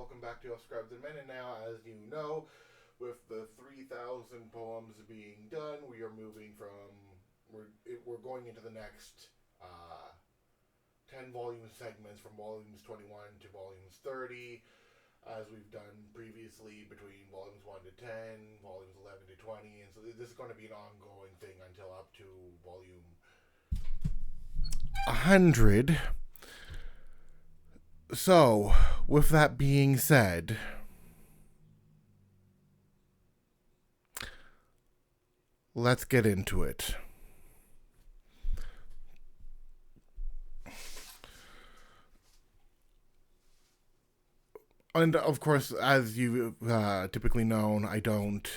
welcome back to Scribes and Men. And now, as you know, with the 3,000 poems being done, we are moving from we're going into the next 10 volume segments from volumes 21 to volumes 30, as we've done previously between volumes 1 to 10, volumes 11 to 20, and so this is going to be an ongoing thing until up to volume 100. So, with that being said, let's get into it. And of course, as you typically known, I don't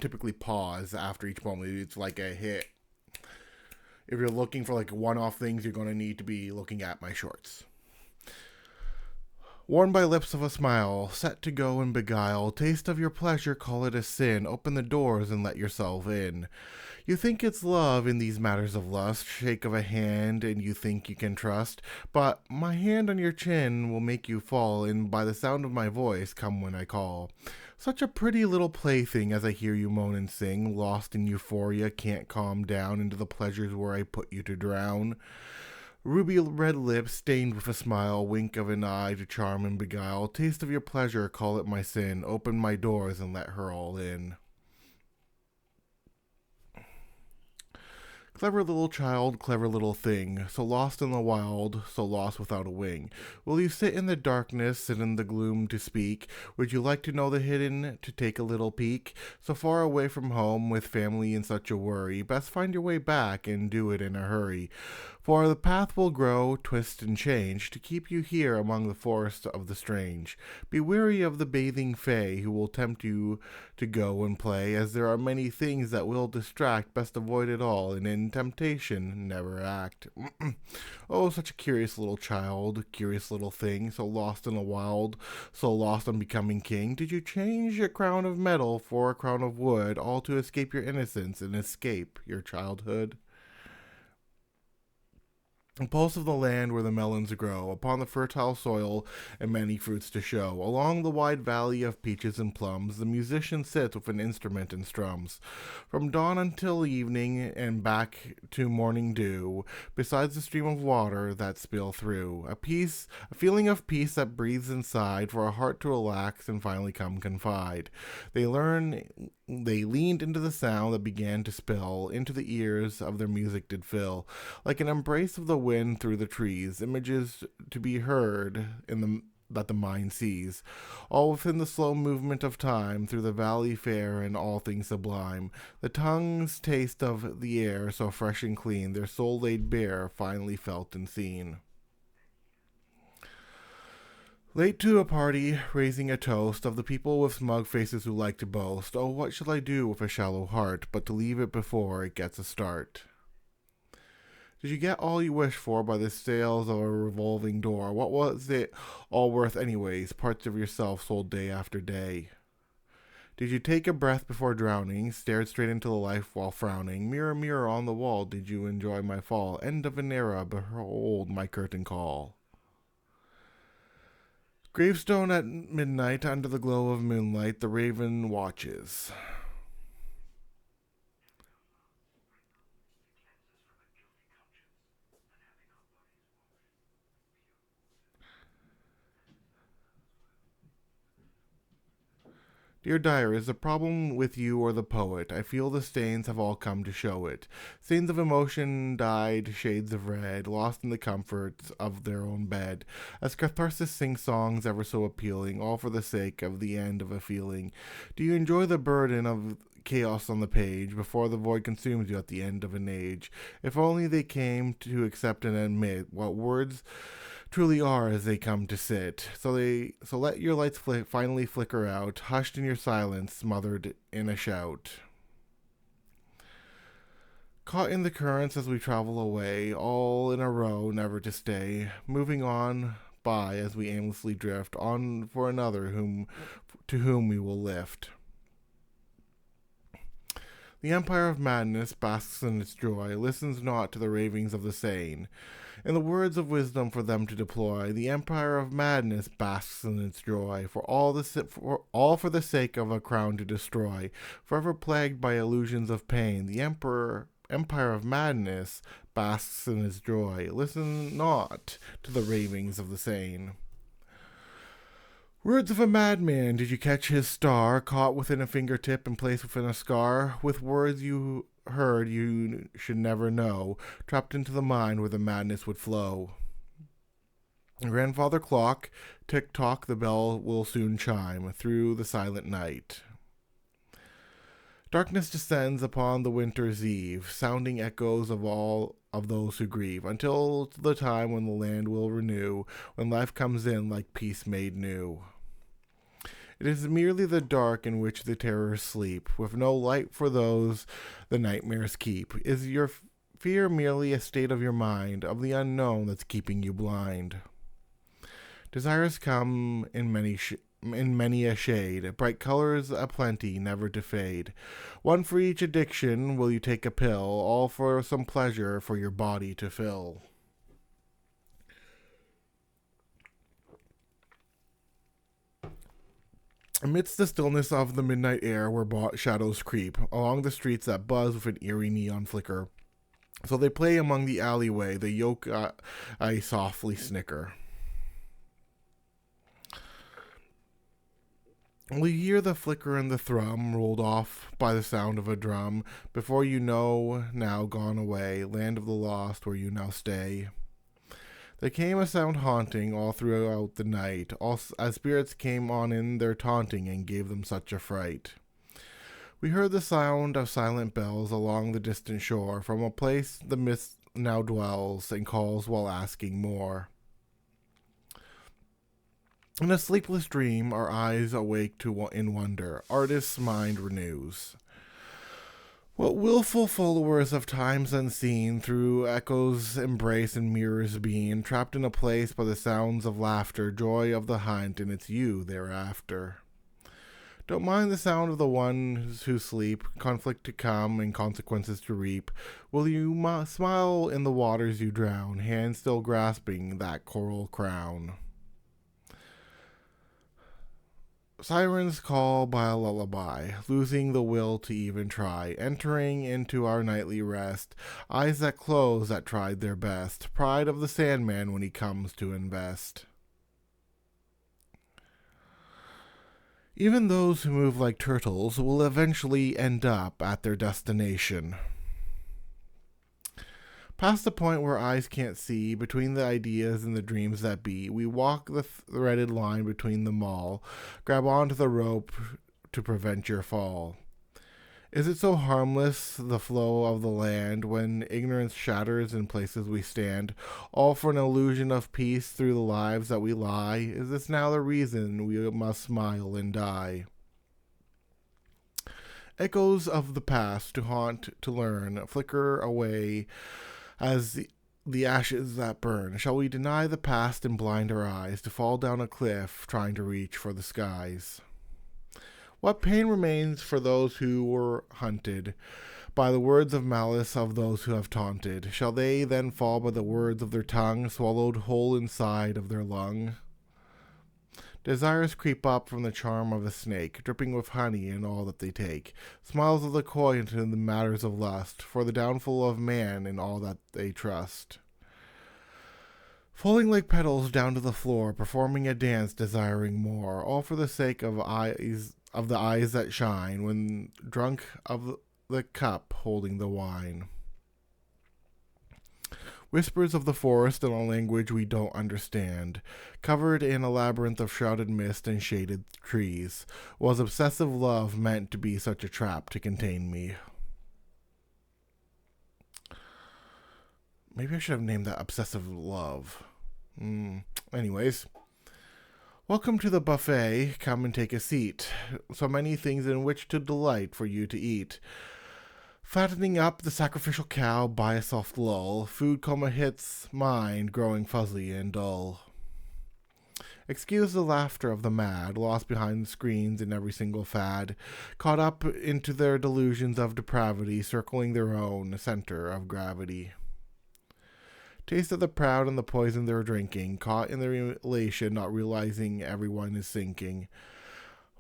typically pause after each poem. It's like a hit. If you're looking for like one-off things, you're going to need to be looking at my shorts. Worn by lips of a smile, set to go and beguile, taste of your pleasure, call it a sin, open the doors and let yourself in. You think it's love in these matters of lust, shake of a hand and you think you can trust, but my hand on your chin will make you fall, and by the sound of my voice come when I call. Such a pretty little plaything as I hear you moan and sing, lost in euphoria, can't calm down into the pleasures where I put you to drown. Ruby red lips stained with a smile, wink of an eye to charm and beguile, taste of your pleasure, call it my sin, open my doors and let her all in. Clever little child, clever little thing, so lost in the wild, so lost without a wing. Will you sit in the darkness, sit in the gloom to speak? Would you like to know the hidden, to take a little peek? So far away from home, with family in such a worry, best find your way back and do it in a hurry. For the path will grow, twist and change, to keep you here among the forest of the strange. Be wary of the bathing fae, who will tempt you to go and play, as there are many things that will distract, best avoid it all, and in temptation never act. Oh, such a curious little child, curious little thing, so lost in the wild, so lost on becoming king. Did you change a crown of metal for a crown of wood, all to escape your innocence and escape your childhood? Pulse of the land where the melons grow, upon the fertile soil, and many fruits to show. Along the wide valley of peaches and plums, the musician sits with an instrument and strums. From dawn until evening, and back to morning dew, besides the stream of water that spill through. A feeling of peace that breathes inside, for a heart to relax and finally come confide. They leaned into the sound that began to spill, into the ears of their music did fill, like an embrace of the wind through the trees, images to be heard in the that the mind sees, all within the slow movement of time, through the valley fair and all things sublime. The tongue's taste of the air, so fresh and clean, their soul laid bare, finally felt and seen. Late to a party, raising a toast of the people with smug faces who like to boast. Oh, what shall I do with a shallow heart, but to leave it before it gets a start? Did you get all you wished for by the sales of a revolving door? What was it all worth, anyways? Parts of yourself sold day after day. Did you take a breath before drowning? Stared straight into the life while frowning? Mirror, mirror on the wall, did you enjoy my fall? End of an era, behold my curtain call. Gravestone at midnight, under the glow of moonlight, the raven watches. Dear diary, is the problem with you or the poet? I feel the stains have all come to show it. Stains of emotion dyed shades of red, lost in the comforts of their own bed. As catharsis sing songs ever so appealing, all for the sake of the end of a feeling. Do you enjoy the burden of chaos on the page before the void consumes you at the end of an age? If only they came to accept and admit what words truly are as they come to sit. So let your lights finally flicker out, hushed in your silence, smothered in a shout. Caught in the currents as we travel away, all in a row, never to stay, moving on by as we aimlessly drift on for another whom we will lift. The empire of madness basks in its joy, listens not to the ravings of the sane. In the words of wisdom for them to deploy, the empire of madness basks in its joy, all for the sake of a crown to destroy. Forever plagued by illusions of pain, the empire of madness basks in its joy. Listen not to the ravings of the sane. Words of a madman, did you catch his star, caught within a fingertip and placed within a scar? With words you heard you should never know, trapped into the mind where the madness would flow. Grandfather clock, tick-tock, the bell will soon chime through the silent night. Darkness descends upon the winter's eve, sounding echoes of all of those who grieve, until the time when the land will renew, when life comes in like peace made new. It is merely the dark in which the terrors sleep, with no light for those the nightmares keep. Is your fear merely a state of your mind, of the unknown that's keeping you blind? Desires come in many a shade, bright colors aplenty, never to fade. One for each addiction will you take a pill, all for some pleasure for your body to fill. Amidst the stillness of the midnight air where shadows creep, along the streets that buzz with an eerie neon flicker. So they play among the alleyway, the yoke I softly snicker. Will you hear the flicker and the thrum rolled off by the sound of a drum, before you know, now gone away, land of the lost where you now stay? There came a sound haunting all throughout the night, all as spirits came on in their taunting and gave them such a fright. We heard the sound of silent bells along the distant shore, from a place the mist now dwells and calls while asking more. In a sleepless dream, our eyes awake in wonder, artist's mind renews. What willful followers of times unseen, through echoes embrace and mirrors being, trapped in a place by the sounds of laughter, joy of the hunt, and it's you thereafter. Don't mind the sound of the ones who sleep, conflict to come and consequences to reap. Will you smile in the waters you drown, hand still grasping that coral crown? Sirens call by a lullaby, losing the will to even try, entering into our nightly rest, eyes that close that tried their best, pride of the Sandman when he comes to invest. Even those who move like turtles will eventually end up at their destination. Past the point where eyes can't see, between the ideas and the dreams that be, we walk the threaded line between them all, grab onto the rope to prevent your fall. Is it so harmless, the flow of the land, when ignorance shatters in places we stand, all for an illusion of peace through the lives that we lie? Is this now the reason we must smile and die? Echoes of the past to haunt, to learn, flicker away as the ashes that burn. Shall we deny the past and blind our eyes, to fall down a cliff trying to reach for the skies? What pain remains for those who were hunted by the words of malice of those who have taunted? Shall they then fall by the words of their tongue, swallowed whole inside of their lung? Desires creep up from the charm of a snake, dripping with honey in all that they take. Smiles of the coy into the matters of lust, for the downfall of man in all that they trust. Falling like petals down to the floor, performing a dance, desiring more, all for the sake of the eyes that shine, when drunk of the cup holding the wine. Whispers of the forest in a language we don't understand, covered in a labyrinth of shrouded mist and shaded trees. Was obsessive love meant to be such a trap to contain me? Maybe I should have named that Obsessive Love. Anyways. Welcome to the buffet. Come and take a seat. So many things in which to delight for you to eat. Fattening up the sacrificial cow by a soft lull, food coma hits mind, growing fuzzy and dull. Excuse the laughter of the mad, lost behind the screens in every single fad, caught up into their delusions of depravity, circling their own center of gravity. Taste of the proud and the poison they're drinking, caught in their elation, not realizing everyone is sinking.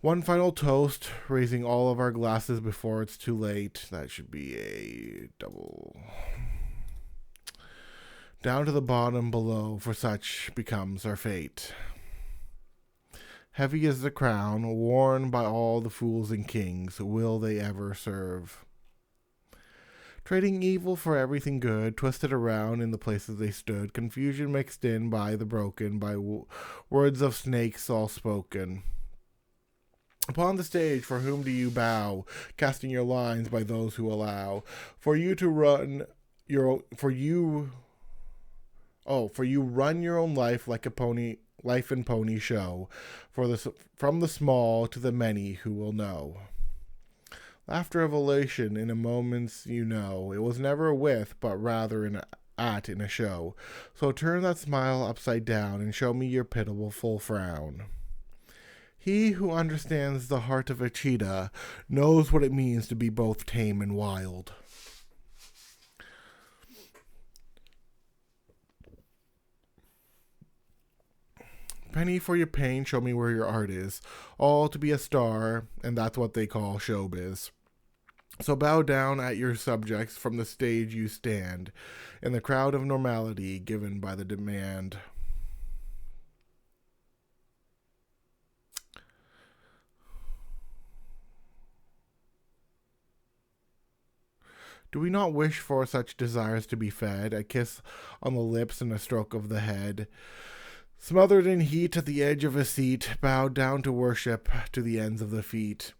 One final toast, raising all of our glasses before it's too late. That should be a double. Down to the bottom below, for such becomes our fate. Heavy is the crown, worn by all the fools and kings. Will they ever serve? Trading evil for everything good, twisted around in the places they stood, confusion mixed in by the broken, by words of snakes all spoken. Upon the stage, for whom do you bow, casting your lines by those who allow for you to run your for you run your own life like a pony life and pony show, from the small to the many who will know. Laughter of elation in a moment's it was never with, but rather in a show. So turn that smile upside down and show me your pitiable full frown. He who understands the heart of a cheetah knows what it means to be both tame and wild. Penny for your pain, show me where your art is. All to be a star, and that's what they call showbiz. So bow down at your subjects from the stage you stand, in the crowd of normality given by the demand. Do we not wish for such desires to be fed? A kiss on the lips and a stroke of the head. Smothered in heat at the edge of a seat, bowed down to worship to the ends of the feet.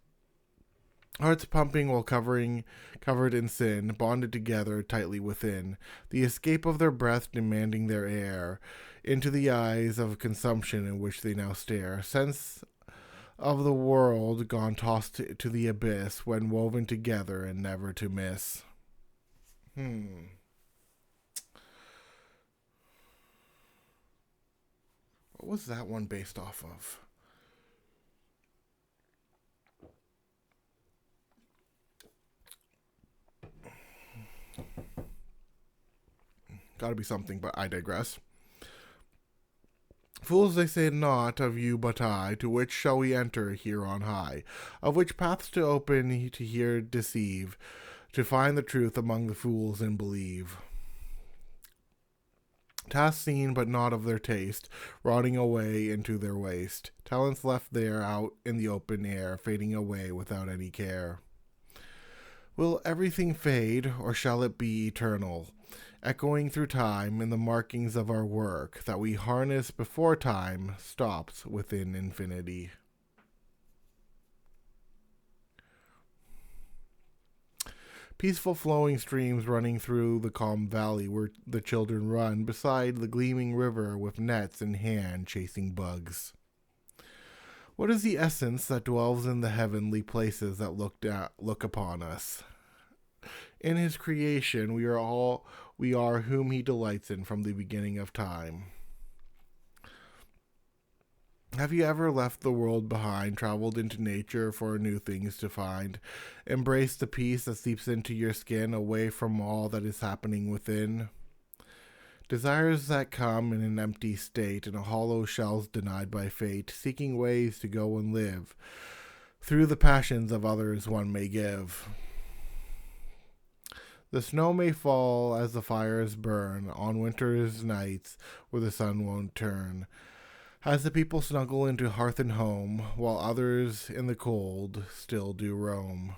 Hearts pumping while covered in sin, bonded together tightly within. The escape of their breath demanding their air. Into the eyes of consumption in which they now stare. Sense of the world gone tossed to the abyss, when woven together and never to miss. What was that one based off of? Gotta be something, but I digress. Fools, they say not of you but I, to which shall we enter here on high? Of which paths to open, to hear deceive, to find the truth among the fools and believe. Tasks seen but not of their taste, rotting away into their waste. Talents left there out in the open air, fading away without any care. Will everything fade, or shall it be eternal? Echoing through time in the markings of our work, that we harness before time stops within infinity. Peaceful flowing streams running through the calm valley where the children run beside the gleaming river with nets in hand chasing bugs. What is the essence that dwells in the heavenly places that look upon us? In his creation we are whom he delights in from the beginning of time. Have you ever left the world behind, traveled into nature for new things to find, embraced the peace that seeps into your skin, away from all that is happening within? Desires that come in an empty state, in a hollow shells denied by fate, seeking ways to go and live. Through the passions of others one may give. The snow may fall as the fires burn on winter's nights where the sun won't turn. As the people snuggle into hearth and home, while others in the cold still do roam.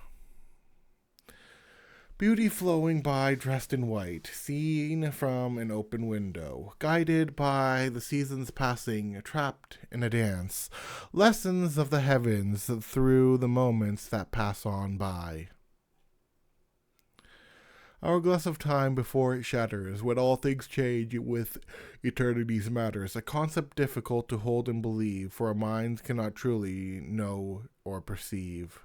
Beauty flowing by dressed in white, seen from an open window, guided by the seasons passing, trapped in a dance. Lessons of the heavens through the moments that pass on by. Hourglass of time before it shatters, when all things change with eternity's matters, a concept difficult to hold and believe, for our minds cannot truly know or perceive.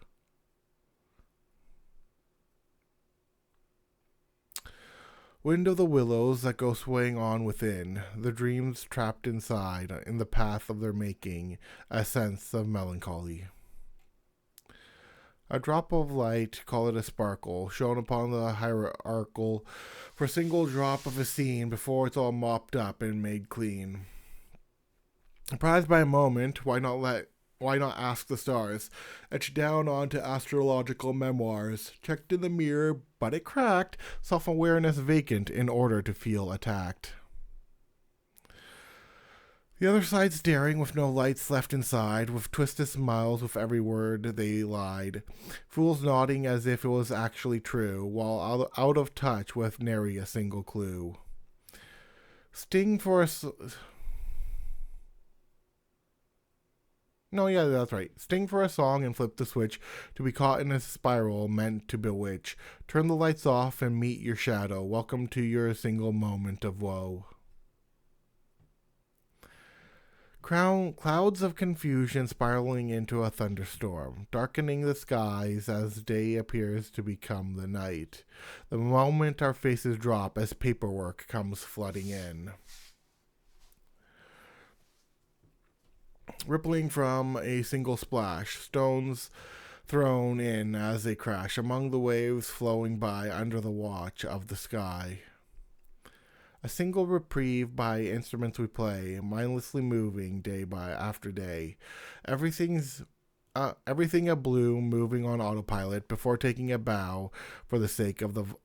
Wind of the willows that go swaying on within, the dreams trapped inside, in the path of their making, a sense of melancholy. A drop of light, call it a sparkle, shone upon the hierarchical for a single drop of a scene before it's all mopped up and made clean. Surprised by a moment, why not ask the stars? Etched down onto astrological memoirs. Checked in the mirror, but it cracked. Self-awareness vacant in order to feel attacked. The other side staring with no lights left inside, with twisted smiles with every word they lied. Fools nodding as if it was actually true, while out of touch with nary a single clue. Sting for a... No, yeah, that's right. Sting for a song and flip the switch to be caught in a spiral meant to bewitch. Turn the lights off and meet your shadow. Welcome to your single moment of woe. Clouds of confusion spiraling into a thunderstorm, darkening the skies as day appears to become the night. The moment our faces drop as paperwork comes flooding in. Rippling from a single splash, stones thrown in as they crash among the waves flowing by under the watch of the sky. A single reprieve by instruments we play, mindlessly moving day by after day. Everything a bloom moving on autopilot before taking a bow for the sake of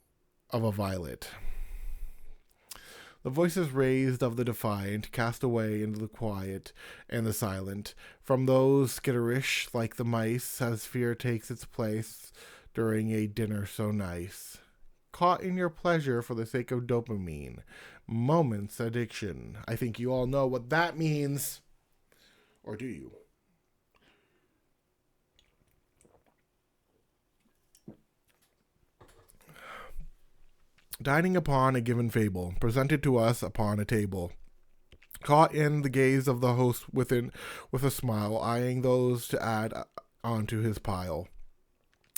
a violet. The voices raised of the defiant cast away into the quiet and the silent, from those skitterish like the mice as fear takes its place during a dinner so nice. Caught in your pleasure for the sake of dopamine. Moments addiction. I think you all know what that means. Or do you? Dining upon a given fable, presented to us upon a table. Caught in the gaze of the host with a smile, eyeing those to add onto his pile.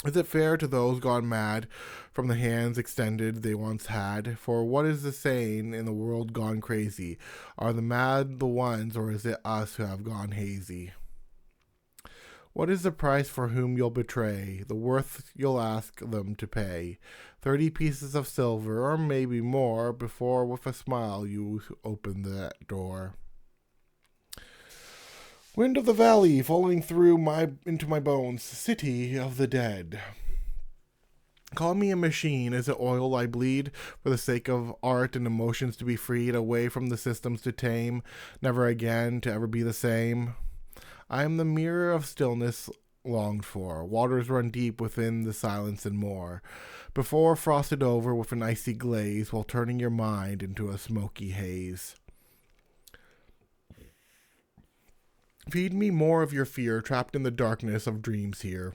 Is it fair to those gone mad from the hands extended they once had? For what is the saying in the world gone crazy? Are the mad the ones, or is it us who have gone hazy? What is the price for whom you'll betray, the worth you'll ask them to pay? 30 pieces of silver, or maybe more, before with a smile you open that door. Wind of the valley falling through into my bones, city of the dead. Call me a machine, is it oil I bleed, for the sake of art and emotions to be freed, away from the systems to tame, never again to ever be the same? I am the mirror of stillness longed for, waters run deep within the silence and more, before frosted over with an icy glaze, while turning your mind into a smoky haze. Feed me more of your fear, trapped in the darkness of dreams here.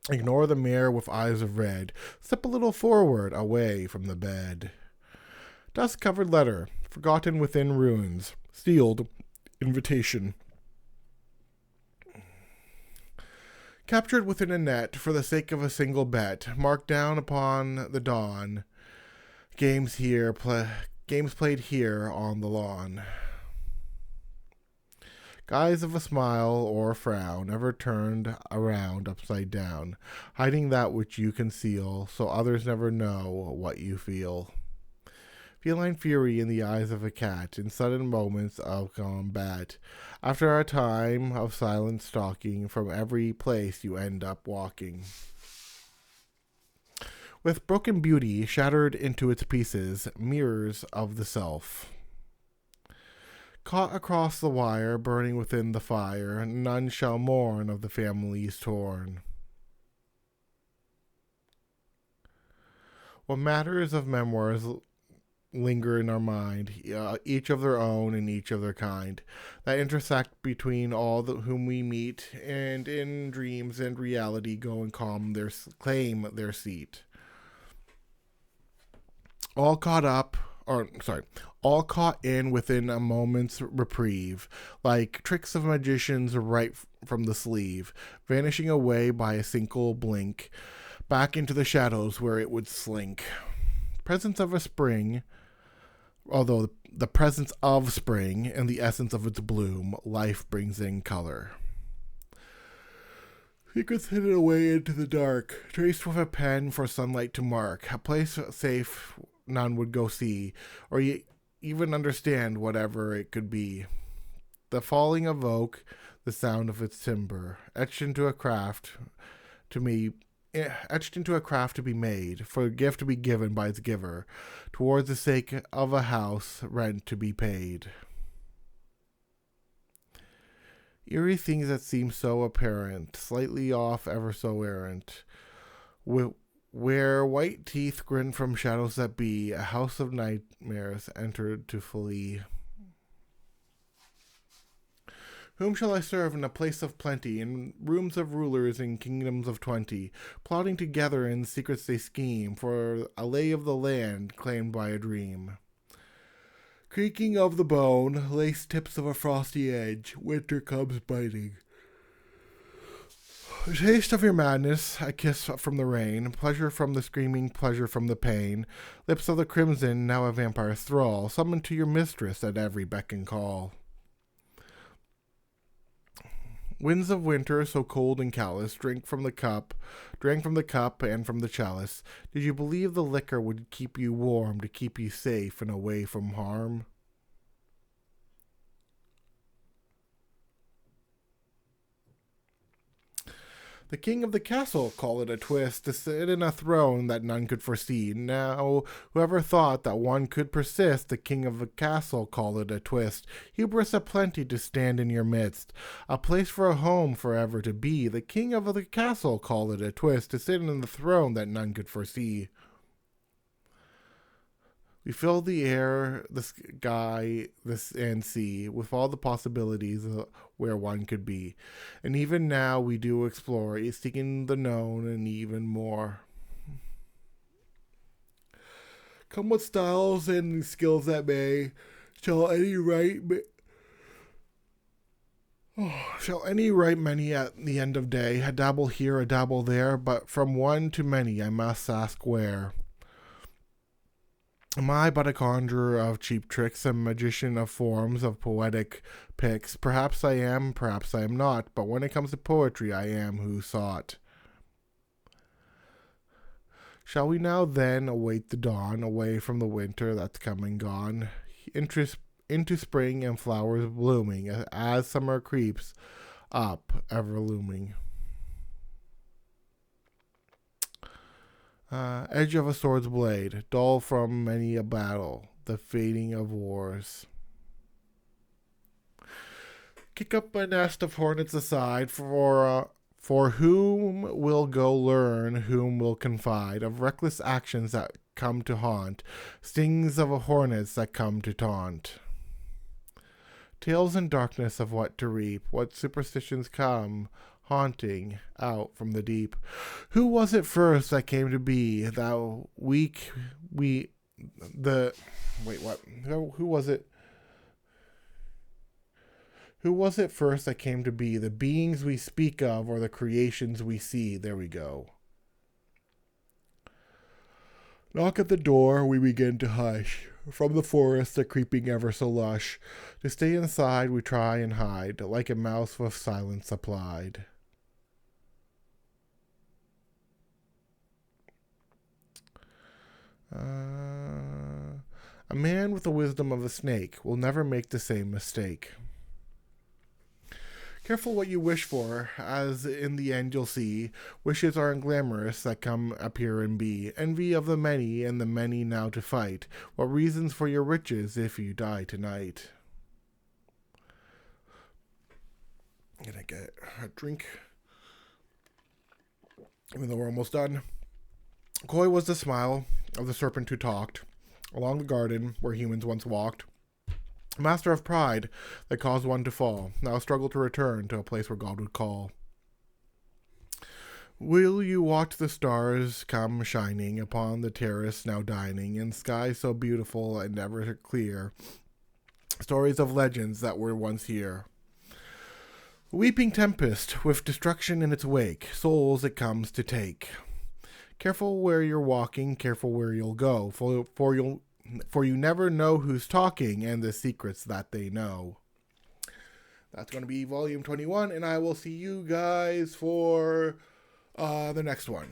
Ignore the mirror with eyes of red. Step a little forward, away from the bed. Dust-covered letter, forgotten within ruins. Sealed, invitation. Captured within a net for the sake of a single bet. Marked down upon the dawn. Games played here on the lawn. Guise of a smile or a frown, ever turned around upside down, hiding that which you conceal, so others never know what you feel. Feline fury in the eyes of a cat, in sudden moments of combat. After a time of silent stalking, from every place you end up walking. With broken beauty shattered into its pieces, mirrors of the self. Caught across the wire, burning within the fire, none shall mourn of the families torn. What matters of memoirs linger in our mind, each of their own and each of their kind, that intersect between all whom we meet, and in dreams and reality go and claim their seat. All caught in within a moment's reprieve, like tricks of magicians right from the sleeve, vanishing away by a single blink, back into the shadows where it would slink. Presence of a spring, although the presence of spring and the essence of its bloom, life brings in color. Secrets hidden away into the dark, traced with a pen for sunlight to mark, a place safe none would go see, or even understand whatever it could be. The falling of oak, the sound of its timber, etched into a craft to be made, for a gift to be given by its giver, towards the sake of a house, rent to be paid. Eerie things that seem so apparent, slightly off, ever so errant, where white teeth grin from shadows that be, a house of nightmares entered to flee. Whom shall I serve in a place of plenty, in rooms of rulers in kingdoms of 20, plotting together in secrets they scheme, for a lay of the land claimed by a dream? Creaking of the bone, lace tips of a frosty edge, winter comes biting. A taste of your madness, a kiss from the rain, pleasure from the screaming, pleasure from the pain, lips of the crimson, now a vampire's thrall, summoned to your mistress at every beck and call. Winds of winter, so cold and callous, drank from the cup and from the chalice. Did you believe the liquor would keep you warm, to keep you safe and away from harm? The king of the castle called it a twist, to sit in a throne that none could foresee. Now, whoever thought that one could persist, the king of the castle called it a twist. Hubris aplenty to stand in your midst, a place for a home forever to be. The king of the castle called it a twist, to sit in the throne that none could foresee. We fill the air, the sky, and sea with all the possibilities where one could be. And even now we do explore, seeking the known and even more. Come what styles and skills that may, shall any write many at the end of day, a dabble here, a dabble there, but from one to many I must ask where. Am I but a conjurer of cheap tricks, a magician of forms, of poetic pics? Perhaps I am, perhaps I am not, but when it comes to poetry, I am who sought. Shall we now then await the dawn, away from the winter that's come and gone, into spring and flowers blooming, as summer creeps up, ever looming? Edge of a sword's blade, dull from many a battle, the fading of wars. Kick up a nest of hornets aside, for whom will go learn, whom will confide, of reckless actions that come to haunt, stings of hornets that come to taunt. Tales in darkness of what to reap, what superstitions come, haunting out from the deep. Who was it first that came to be? Who was it? Who was it first that came to be? The beings we speak of, or the creations we see? There we go. Knock at the door, we begin to hush. From the forest, the creeping ever so lush. To stay inside, we try and hide, like a mouse with silence applied. A man with the wisdom of a snake will never make the same mistake. Careful what you wish for, as in the end you'll see, wishes are unglamorous that come appear and be. Envy of the many, and the many now to fight. What reasons for your riches if you die tonight? I'm gonna get a drink, even though we're almost done. Coy was the smile of the serpent who talked along the garden where humans once walked. Master of pride that caused one to fall, now struggle to return to a place where God would call. Will you watch the stars come shining upon the terrace now dining, in skies so beautiful and ever clear, stories of legends that were once here? A weeping tempest with destruction in its wake, souls it comes to take. Careful where you're walking, careful where you'll go, for you never know who's talking and the secrets that they know. That's going to be volume 21, and I will see you guys for the next one.